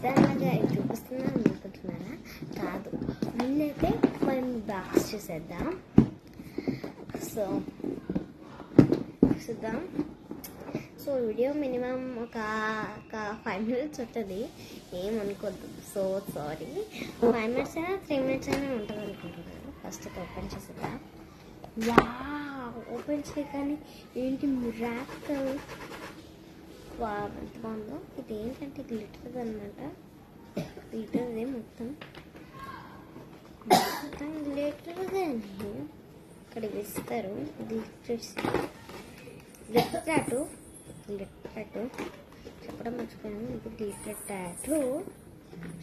ఖచ్చితంగా ఇది చూపిస్తున్నాను అనుకుంటున్నారా? కాదు, ముందైతే మనం బాక్స్ చేసేద్దాం. సో చూద్దాం. సో వీడియో మినిమం ఒక 5 minutes ఉంటుంది, ఏమనుకోద్దు. సో సారీ, 5 minutes అయినా 3 minutes అయినా ఉంటుంది అనుకుంటున్నాను. ఫస్ట్ అయితే ఓపెన్ చేసేద్దాం. ఓపెన్ చేయగానే ఏంటి మిరాకిల్! ఎంత బాగుందో. ఇది ఏంటంటే గ్లిటర్ అనమాట. గ్లిటర్దే మొత్తం గ్లిటర్దే అండి. ఇక్కడ వేస్తారు గ్లిటర్స్. గ్లిటర్ టాటూ చెప్పడం మర్చిపోయాను. ఇది గ్లిటర్ టాటూ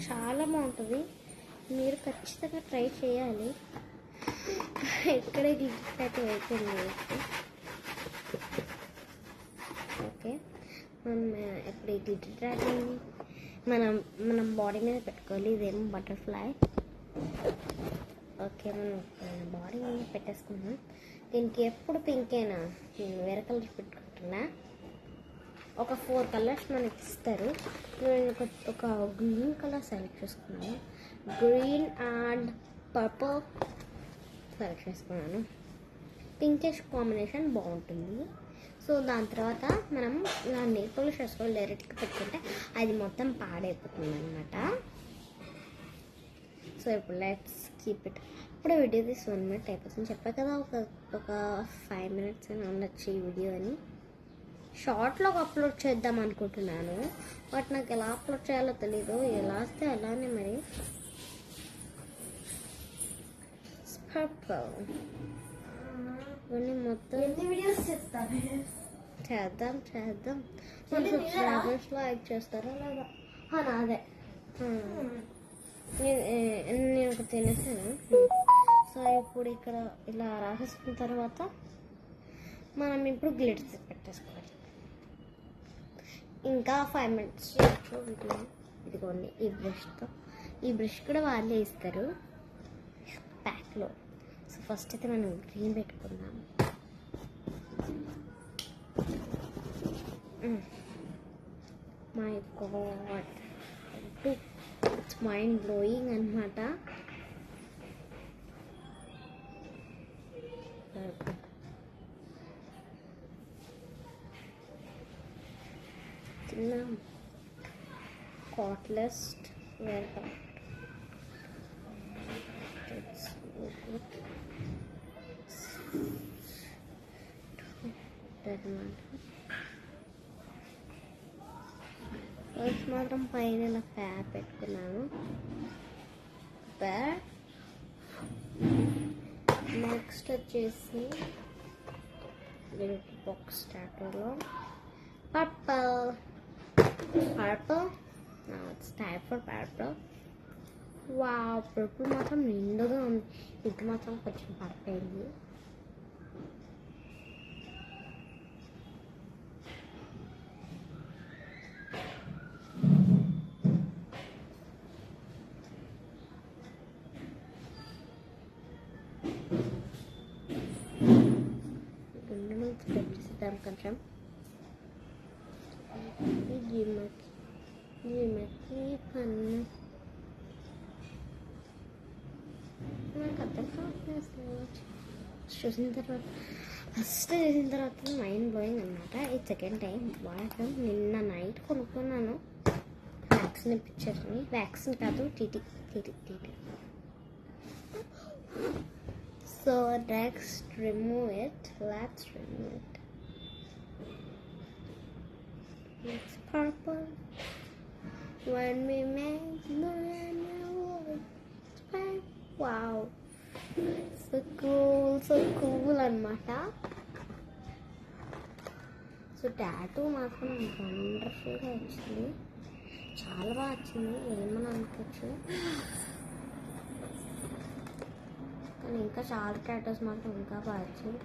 చాలా బాగుంటుంది. మీరు ఖచ్చితంగా ట్రై చేయాలి. ఇక్కడే గ్లిటర్ టాటూ అయిపోయింది. ఓకే, మనం ఇప్పుడు ఈ గ్లిటర్ టాటూని మనం బాడీ మీద పెట్టుకోవాలి. ఇదేమో బటర్ఫ్లై. ఓకే, మనం బాడీ మీద పెట్టేసుకున్నాం. దీనికి ఎప్పుడు పింకేనా, నేను వేరే కలర్స్ పెట్టుకుంటున్నా. ఒక 4 కలర్స్ మనకి ఇస్తారు. నేను ఒక గ్రీన్ కలర్ సెలెక్ట్ చేసుకున్నాను. గ్రీన్ అండ్ పర్పుల్ సెలెక్ట్ చేసుకున్నాను. పింకిష్ కాంబినేషన్ బాగుంటుంది. సో దాని తర్వాత మనం ఇలా నెయిల్ పాలిష్ వేసుకోవాలి. డైరెక్ట్గా పెట్టుకుంటే అది మొత్తం పాడైపోతుంది అనమాట. సో ఇప్పుడు లెట్స్ కీప్ ఇట్. ఇప్పుడు వీడియో తీసి 1 minute అయిపోతుంది. చెప్పా కదా ఒక 5 minutes అని ఉండొచ్చు ఈ వీడియో అని. షార్ట్లో అప్లోడ్ చేద్దాం అనుకుంటున్నాను, బట్ నాకు ఎలా అప్లోడ్ చేయాలో తెలీదు. ఎలా వస్తే అలానే మరి. ఇవన్నీ మొత్తం చేద్దాం. మన సబ్స్క్రైబర్స్ లైక్ చేస్తారా లేదా? నాదే నేను ఒక తినేసాను. సో ఇప్పుడు ఇక్కడ ఇలా రాసేసుకున్న తర్వాత మనం ఇప్పుడు గ్లిటర్స్ పెట్టేసుకోవాలి. ఇంకా 5 minutes. ఇదిగోండి ఈ బ్రష్ కూడా వాళ్ళే ఇస్తారు ప్యాక్లో. సో ఫస్ట్ అయితే మనం గ్రీన్ పెట్టుకుందాం. My God, it's mind blowing అనమాట. Catalyst, welcome. It's good. First మాత్రం పైన ఇలా ప్యాప్ పెట్టుకున్నాను. నెక్స్ట్ వచ్చేసి బాక్స్ స్టార్టర్లో purple. It's type for purple. Purple మాత్రం నిండుగా ఉంది. ఇది మాత్రం కొంచెం పడిపోయింది. కొంచెం గిమ్మకి పన్ను నాకు అర్థం కావట్లేదు. చూసిన తర్వాత మైండ్ బ్లోయింగ్ అనమాట. ఇది సెకండ్ టైం వాడటం. నిన్న నైట్ కొనుక్కున్నాను వ్యాక్సిన్ పిక్చర్ని. వ్యాక్సిన్ కాదు, TT. So next remove it. Let's remove it. It's purple. When we make the wow, so cool అనమాట. సో టాటూ మాత్రం వండర్ఫుల్గా వచ్చింది, చాలా బాగా వచ్చింది. ఏమని అనుకోవచ్చు, కానీ ఇంకా చాలా టాటూస్ మాత్రం ఇంకా బాగా వచ్చింది.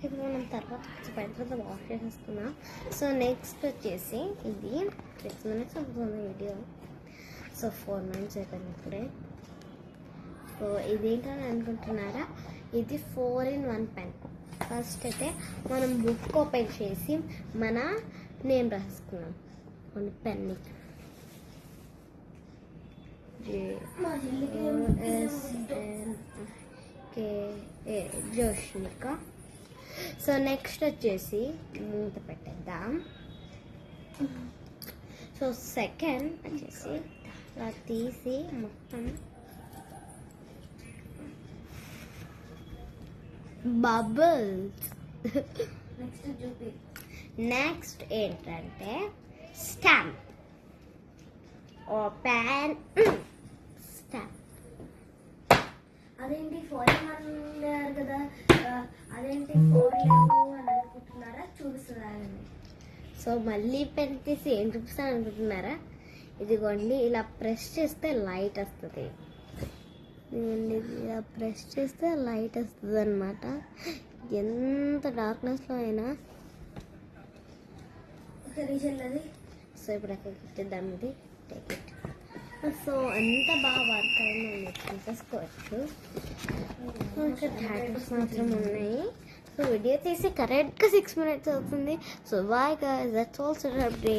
ఇప్పుడు మనం తర్వాత పెద్దతో వాష్ చేసేస్తున్నాం. సో నెక్స్ట్ వచ్చేసి ఇది 6 minutes అవుతుంది వీడియో. సో 4 minutes అయిపోయింది ఇప్పుడే. సో ఇదేంటని అనుకుంటున్నారా, ఇది 4-in-1 పెన్. ఫస్ట్ అయితే మనం బుక్ ఓపెన్ చేసి మన నేమ్ రాసుకున్నాం. కొన్ని పెన్నిక్ జోష్నిక. సో నెక్స్ట్ వచ్చేసి మూత పెట్టేద్దాం. సో సెకండ్ వచ్చేసి ఇలా తీసి మొత్తం బబుల్స్. నెక్స్ట్ ఏంటంటే స్టాంప్ ప్యాన్ స్టాంప్. అదేంటి ఫోన్ అన్నారు కదా, అదేంటి ఫోన్ లేవు అని అనుకుంటున్నారా? చూపిస్తున్నారండి. సో మళ్ళీ పెన్ తీసి ఏం చూపిస్తాను అనుకుంటున్నారా? ఇదిగోండి, ఇలా ప్రెస్ చేస్తే లైట్ వస్తుంది. ఇదిగోండి, ఇలా ప్రెస్ చేస్తే లైట్ వస్తుంది అనమాట. ఎంత డార్క్నెస్లో అయినా. సో ఇప్పుడు అక్కడ ఇచ్చేద్దాం, ఇది టేక్ ఇట్. సో అంత బాగా వర్క్ అయింది, మీరు చూసేసుకోవచ్చు. ఇంకా థియేటర్స్ మాత్రం ఉన్నాయి. సో వీడియో తీసి కరెక్ట్గా 6 minutes అవుతుంది. So bye guys, that's all for today.